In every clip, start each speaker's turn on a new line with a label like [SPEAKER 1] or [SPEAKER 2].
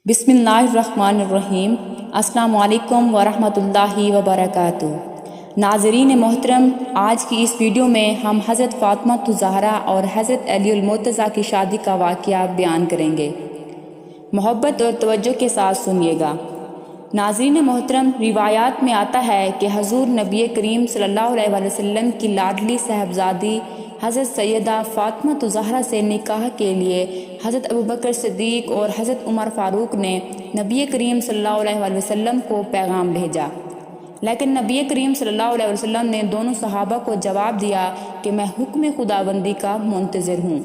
[SPEAKER 1] बिस्मिल्लाहिर्रहमानिर्रहीम। अस्सलामु अलैकुम वरहमतुल्लाहि वबरकातुहू। नाज़रीन मोहतरम, आज की इस वीडियो में हम हज़रत फ़ातिमा ज़हरा और हज़रत अली मुर्तज़ा की शादी का वाक़या बयान करेंगे। मोहब्बत और तवज्जो के साथ सुनिएगा। नाज़रीन मोहतरम, रिवायात में आता है कि हज़ूर नबी करीम सल्लल्लाहु अलैहि वसल्लम की लाडली साहबजादी हज़रत सैयदा फ़ातिमा ज़हरा से निकाह के लिए हज़रत अबू बकर सिद्दीक़ और हज़रत उमर फ़ारूक ने नबी करीम सल्लल्लाहु अलैहि वसल्लम को पैगाम भेजा, लेकिन नबी करीम सल्लल्लाहु अलैहि वसल्लम ने दोनों सहाबा को जवाब दिया कि मैं हुक्म खुदाबंदी का मुंतज़िर हूँ।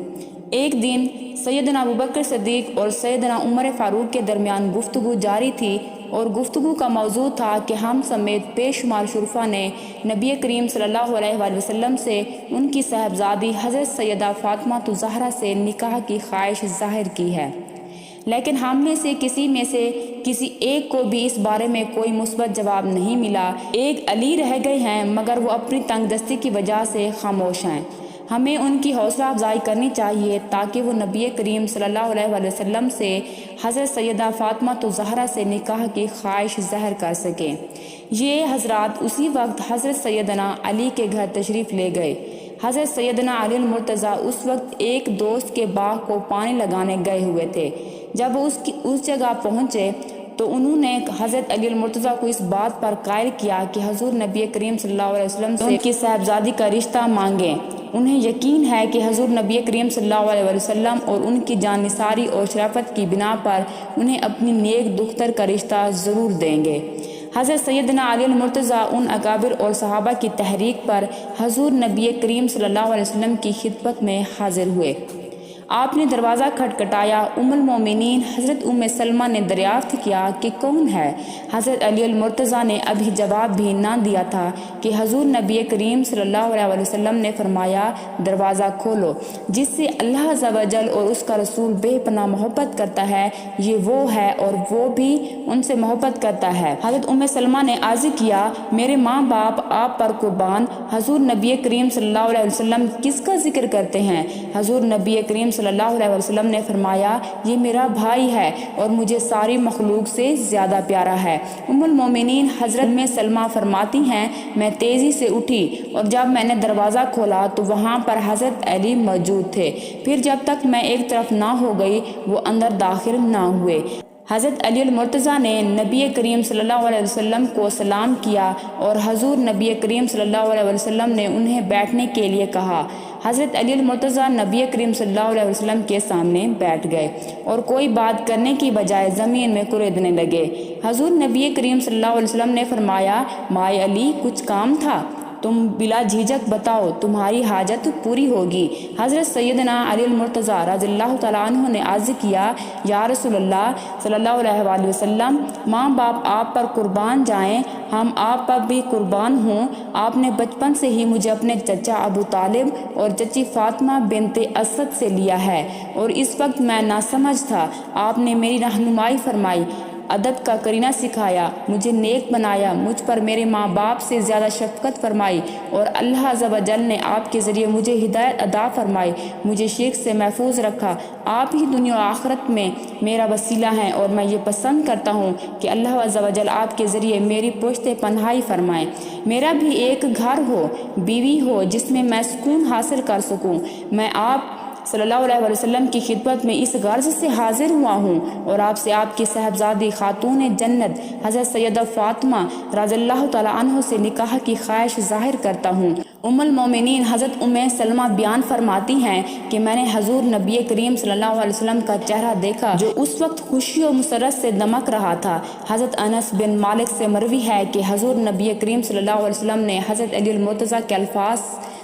[SPEAKER 1] एक दिन सैयदना अबू बकर सिद्दीक़ और सैयदना उमर फ़ारूक के दरमियान गुफ्तगू जारी थी और गुफ्तगू का मौजू था कि हम समेत बेशुमार शुरफा ने नबी करीम सल्लल्लाहु अलैहि वसल्लम से उनकी साहबजादी हज़रत सैयदा फ़ातिमा ज़हरा से निकाह की ख्वाहिश ज़ाहिर की है, लेकिन हम में से किसी एक को भी इस बारे में कोई मुस्बत जवाब नहीं मिला। एक अली रह गए हैं, मगर वो अपनी तंगदस्ती की वजह से खामोश हैं। हमें उनकी हौसला अफजाई करनी चाहिए ताकि वो नबी करीम सल्लल्लाहु अलैहि वसल्लम से हज़रत सैयदा फ़ातिमा ज़हरा से निकाह की ख्वाहिश ज़ाहिर कर सकें। ये हज़रात उसी वक्त हज़रत सैयदना अली के घर तशरीफ़ ले गए। हज़रत सैयदना अली मुर्तज़ा उस वक्त एक दोस्त के बाग को पानी लगाने गए हुए थे। जब वो उस जगह पहुँचे तो उन्होंने हज़रत अली मुर्तज़ा को इस बात पर कायल किया कि हज़ूर नबी करीम सल्लल्लाहु अलैहि वसल्लम से उनकी साहबजादी का रिश्ता मांगें। उन्हें यकीन है कि हज़ूर नबी करीम सल्लल्लाहु अलैहि वसल्लम और उनकी जानिसारी और शराफत की बिना पर उन्हें अपनी नेक दुख्तर का रिश्ता ज़रूर देंगे। हज़रत सैयदना अली मुर्तज़ा उन अकाबिर और सहाबा की तहरीक पर हज़ूर नबी करीम सल्लल्लाहु अलैहि वसल्लम की खिदमत में हाजिर हुए। आपने दरवाज़ा खटखटाया। उम्मुल मोमिनीन हज़रत उम्मे सलमा ने दरियाफ्त किया कि कौन है। हज़रत अली मुर्तज़ा ने अभी जवाब भी ना दिया था कि हज़ूर नबी करीम सल्लल्लाहु अलैहि वसल्लम ने फरमाया, दरवाज़ा खोलो। जिससे अल्लाह अज़्ज़ा व जल और उसका रसूल बेपनाह मोहब्बत करता है, ये वो है और वो भी उनसे मोहब्बत करता है। हज़रत उम्मे सलमा ने अर्ज़ किया, मेरे माँ बाप आप पर कुर्बान। हज़ूर नबी करीम सल्लल्लाहु अलैहि वसल्लम किसका जिक्र करते हैं? हज़ूर नबी करीम सल्लल्लाहु अलैहि वसल्लम ने फरमाया, ये मेरा भाई है और मुझे सारी मखलूक से ज़्यादा प्यारा है। उम्मुल मोमिनीन हज़रत में सलमा फरमाती हैं, मैं तेज़ी से उठी और जब मैंने दरवाज़ा खोला तो वहाँ पर हज़रत अली मौजूद थे। फिर जब तक मैं एक तरफ ना हो गई वो अंदर दाखिल ना हुए। हज़रत अली मुर्तज़ा ने नबी करीम सल्लल्लाहु अलैहि वसल्लम को सलाम किया और हज़ूर नबी करीम सल्लल्लाहु अलैहि वसल्लम ने उन्हें बैठने के लिए कहा। हज़रत अली मुर्तज़ा नबी करीम सल्लल्लाहु अलैहि वसल्लम के सामने बैठ गए और कोई बात करने की बजाय ज़मीन में कुरेदने लगे। हज़ूर नबी करीम सल्लल्लाहु अलैहि वसल्लम ने फरमाया, माए अली, कुछ काम था? तुम बिला झिझक बताओ, तुम्हारी हाजत पूरी होगी। हज़रत सैयदना अली मुर्तज़ा रज़ियल्लाहु तआला अन्हु ने अर्ज़ किया, या रसूलल्लाह सल्लल्लाहु अलैहि वसल्लम, माँ बाप आप पर कुर्बान जाएं, हम आप पर भी कुर्बान हों। आपने बचपन से ही मुझे अपने चचा अबू तालिब और चची फ़ातिमा बिनते असद से लिया है और इस वक्त मैं नासमझ था। आपने मेरी रहनुमाई फरमाई, अदब का करीना सिखाया, मुझे नेक बनाया, मुझ पर मेरे माँ बाप से ज़्यादा शफ़क़त फरमाई और अल्लाह अज़्ज़ा व जल ने आपके ज़रिए मुझे हिदायत अदा फरमाई, मुझे शिर्क से महफूज रखा। आप ही दुनिया और आखिरत में मेरा वसीला हैं और मैं ये पसंद करता हूँ कि अल्लाह अज़्ज़ा व जल आपके ज़रिए मेरी पुश्ते पनाही फरमाएँ। मेरा भी एक घर हो, बीवी हो, जिसमें मैं सुकून हासिल कर सकूँ। मैं आप सल्लल्लाहु अलैहि वसल्लम की खिदमत में इस गर्ज से हाजिर हुआ हूँ और आपसे आपकी साहबजादी खातून जन्नत हज़रत सैयदा फ़ातिमा रज़ियल्लाहु तआला अन्हा से निकाह की ख्वाहिश ज़ाहिर करता हूँ। उम्मुल मोमिनीन हज़रत उम्मे सलमा बयान फरमाती हैं कि मैंने हज़ूर नबी करीम सल्लल्लाहु अलैहि वसल्लम का चेहरा देखा जो उस वक्त खुशी और मुसरत से दमक रहा था। हज़रत अनस बिन मालिक से मरवी है कि हज़ूर नबी करीम सल्लल्लाहु अलैहि वसल्लम ने हज़रत अली मुर्तज़ा के अल्फाज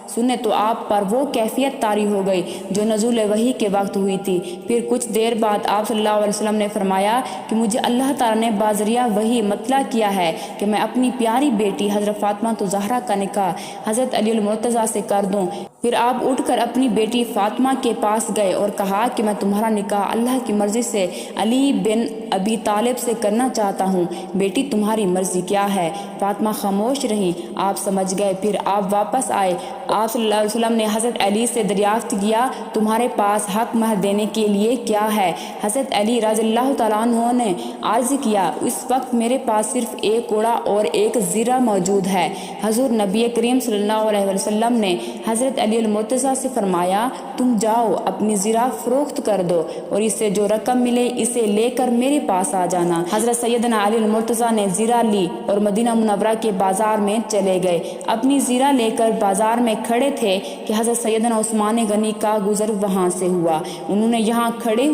[SPEAKER 1] सुने तो आप पर वो कैफियत तारी हो गई जो नज़ूल वही के वक्त हुई थी। फिर कुछ देर बाद आप सल्लल्लाहु अलैहि वसल्लम ने फरमाया कि मुझे अल्लाह ताला ने बाज़रिया वही मतला किया है कि मैं अपनी प्यारी बेटी हज़रत फ़ातिमा ज़हरा का निकाह हज़रत अली मुर्तज़ा से कर दूँ। پھر آپ اٹھ کر اپنی بیٹی فاطمہ کے پاس گئے اور کہا کہ میں تمہارا نکاح اللہ کی مرضی سے علی بن ابی طالب سے کرنا چاہتا ہوں، بیٹی تمہاری مرضی کیا ہے؟ فاطمہ خاموش رہیں۔ آپ سمجھ گئے۔ پھر آپ واپس آئے۔ آپ صلی اللہ علیہ وسلم نے حضرت علی سے دریافت کیا، تمہارے پاس حق مہر دینے کے لیے کیا ہے؟ حضرت علی رضی اللہ تعالیٰ عنہ نے عرض کیا، اس وقت میرے پاس صرف ایک گھوڑا اور ایک زیرہ موجود ہے۔ حضور نبی کریم صلی اللہ علیہ وسلم نے حضرت علی المرتضیٰ سے فرمایا، تم جاؤ اپنی زیرہ فروخت کر دو اور اس سے جو رقم ملے اسے لے کر میرے پاس آ جانا۔ حضرت سیدنا علی المرتضیٰ نے زیرہ لی اور مدینہ منورہ کے بازار میں چلے گئے۔ اپنی زیرہ لے کر بازار میں کھڑے تھے کہ حضرت سیدنا عثمان غنی کا گزر وہاں سے ہوا۔ انہوں نے یہاں کھڑے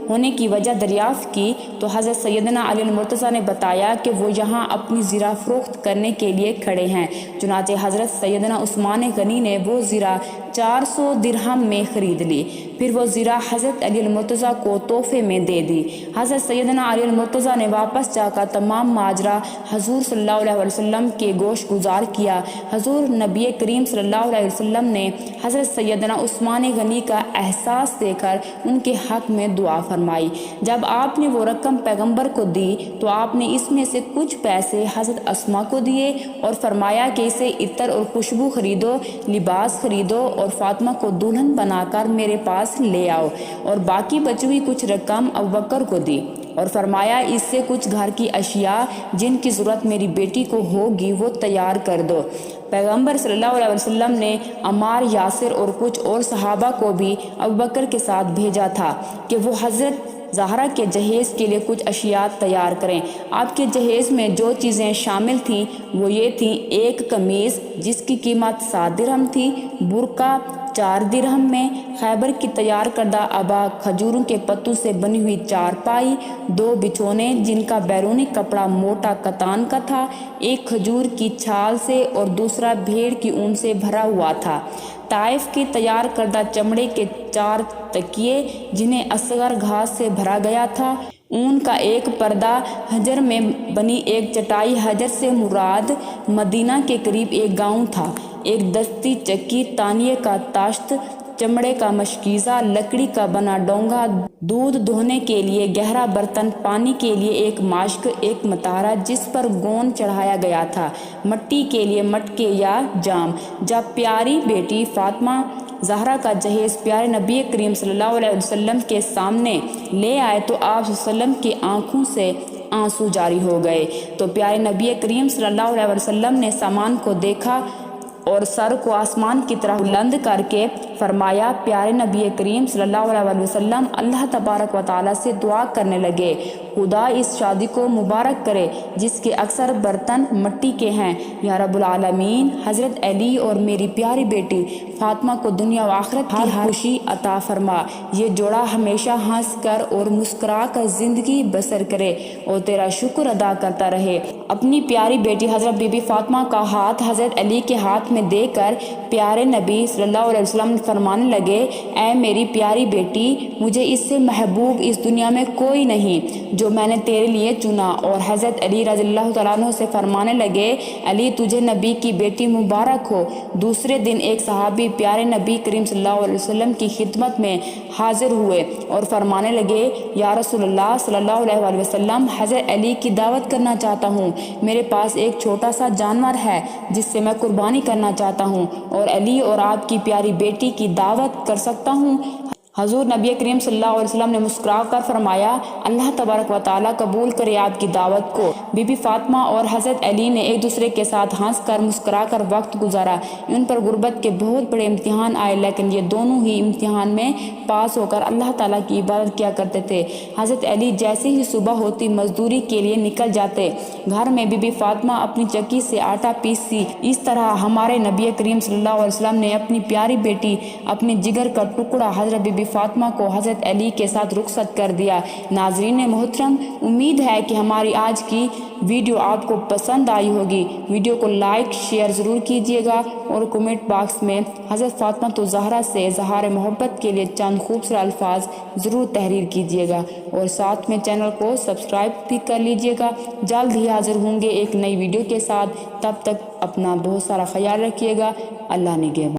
[SPEAKER 1] ہونے کی وجہ دریافت کی تو حضرت سیدنا علی المرتضیٰ نے بتایا کہ وہ یہاں اپنی زیرہ فروخت کرنے کے لیے کھڑے ہیں۔ چنانچہ حضرت سیدنا عثمان غنی نے وہ زیرہ 400 درہم میں خرید لی۔ پھر وہ زیرہ حضرت علی المرتضیٰ کو تحفے میں دے دی۔ حضرت سیدنا علی المرتضیٰ نے واپس جا کر تمام ماجرا حضور صلی اللہ علیہ وسلم کے گوش گزار کیا۔ حضور نبی کریم صلی اللہ علیہ وسلم نے حضرت سیدنا عثمان غنی کا احساس دے کر ان کے حق میں دعا فرمائی۔ جب آپ نے وہ رقم پیغمبر کو دی تو آپ نے اس میں سے کچھ پیسے حضرت اسما کو دیے اور فرمایا کہ اسے عطر اور خوشبو خریدو، لباس خریدو اور فاطمہ کو دلہن بنا کر میرے پاس لے آؤ، اور باقی بچی ہوئی کچھ رقم ابوبکر کو دی اور فرمایا اس سے کچھ گھر کی اشیاء جن کی ضرورت میری بیٹی کو ہوگی وہ تیار کر دو۔ پیغمبر صلی اللہ علیہ وسلم نے عمار، یاسر اور کچھ اور صحابہ کو بھی ابوبکر کے ساتھ بھیجا تھا کہ وہ حضرت زہرا کے جہیز کے لیے کچھ اشیاء تیار کریں۔ آپ کے جہیز میں جو چیزیں شامل تھیں وہ یہ تھیں: ایک قمیض جس کی قیمت 7 درہم تھی، برقع 4 درہم میں، خیبر کی تیار کردہ ابا، کھجوروں کے پتوں سے بنی ہوئی چارپائی، 2 بچھونے جن کا بیرونی کپڑا موٹا کتان کا تھا، ایک کھجور کی چھال سے اور دوسرا بھیڑ کی اون سے بھرا ہوا تھا، طائف کے تیار کردہ چمڑے کے 4 تکیے جنہیں اصغر گھاس سے بھرا گیا تھا، اون کا ایک پردہ، حجر میں بنی ایک چٹائی۔ حجر سے مراد مدینہ کے قریب ایک گاؤں تھا۔ ایک دستی چکی، تانیے کا تاشت، چمڑے کا مشکیزہ، لکڑی کا بنا ڈونگا، دودھ دھونے کے لیے گہرا برتن، پانی کے لیے ایک ماشک، ایک متارا جس پر گون چڑھایا گیا تھا، مٹی کے لیے مٹکے یا جام۔ جب پیاری بیٹی فاطمہ زہرا کا جہیز پیارے نبی کریم صلی اللہ علیہ وسلم کے سامنے لے آئے تو آپ صلی اللہ علیہ وسلم کی آنکھوں سے آنسو جاری ہو گئے۔ تو پیارے نبی کریم صلی اللہ علیہ وسلم نے سامان کو دیکھا اور سر کو آسمان کی طرح بلند کر کے فرمایا، پیارے نبی کریم صلی اللہ علیہ وسلم اللہ تبارک و تعالیٰ سے دعا کرنے لگے، خدا اس شادی کو مبارک کرے جس کے اکثر برتن مٹی کے ہیں، یا رب العالمین حضرت علی اور میری پیاری بیٹی فاطمہ کو دنیا و آخرت کی ہر خوشی عطا فرما، یہ جوڑا ہمیشہ ہنس کر اور مسکرا کر زندگی بسر کرے اور تیرا شکر ادا کرتا رہے۔ اپنی پیاری بیٹی حضرت بی بی فاطمہ کا ہاتھ حضرت علی کے ہاتھ میں دے کر پیارے نبی صلی اللہ علیہ وسلم فرمانے لگے، اے میری پیاری بیٹی، مجھے اس سے محبوب اس دنیا میں کوئی نہیں جو میں نے تیرے لیے چنا۔ اور حضرت علی رضی اللہ تعالیٰ عنہ سے فرمانے لگے، علی تجھے نبی کی بیٹی مبارک ہو۔ دوسرے دن ایک صحابی پیارے نبی کریم صلی اللہ علیہ وسلم کی خدمت میں حاضر ہوئے اور فرمانے لگے، یا رسول اللہ صلی اللہ علیہ وسلم، حضرت علی کی دعوت کرنا چاہتا ہوں، میرے پاس ایک چھوٹا سا جانور ہے جس سے میں قربانی کرنا چاہتا ہوں اور علی اور آپ کی پیاری بیٹی کی دعوت کر سکتا ہوں۔ حضور نبی کریم صلی اللہ علیہ وسلم نے مسکرا کر فرمایا، اللہ تبارک و تعالیٰ قبول کرے آپ کی دعوت کو۔ بی بی فاطمہ اور حضرت علی نے ایک دوسرے کے ساتھ ہنس کر مسکرا کر وقت گزارا۔ ان پر غربت کے بہت بڑے امتحان آئے لیکن یہ دونوں ہی امتحان میں پاس ہو کر اللہ تعالیٰ کی عبادت کیا کرتے تھے۔ حضرت علی جیسے ہی صبح ہوتی مزدوری کے لیے نکل جاتے، گھر میں بی بی فاطمہ اپنی چکی سے آٹا پیستی۔ اس طرح ہمارے نبی کریم صلی اللہ علیہ وسلم نے اپنی پیاری بیٹی، اپنے جگر کا ٹکڑا حضرت بی بی فاطمہ کو حضرت علی کے ساتھ رخصت کر دیا۔ ناظرین محترم، امید ہے کہ ہماری آج کی ویڈیو آپ کو پسند آئی ہوگی۔ ویڈیو کو لائک شیئر ضرور کیجیے گا اور کمنٹ باکس میں حضرت فاطمہ زہرا سے اظہار محبت کے لیے چند خوبصورت الفاظ ضرور تحریر کیجیے گا اور ساتھ میں چینل کو سبسکرائب بھی کر لیجیے گا۔ جلد ہی حاضر ہوں گے ایک نئی ویڈیو کے ساتھ، تب تک اپنا بہت سارا خیال رکھیے گا۔ اللہ نگہبان۔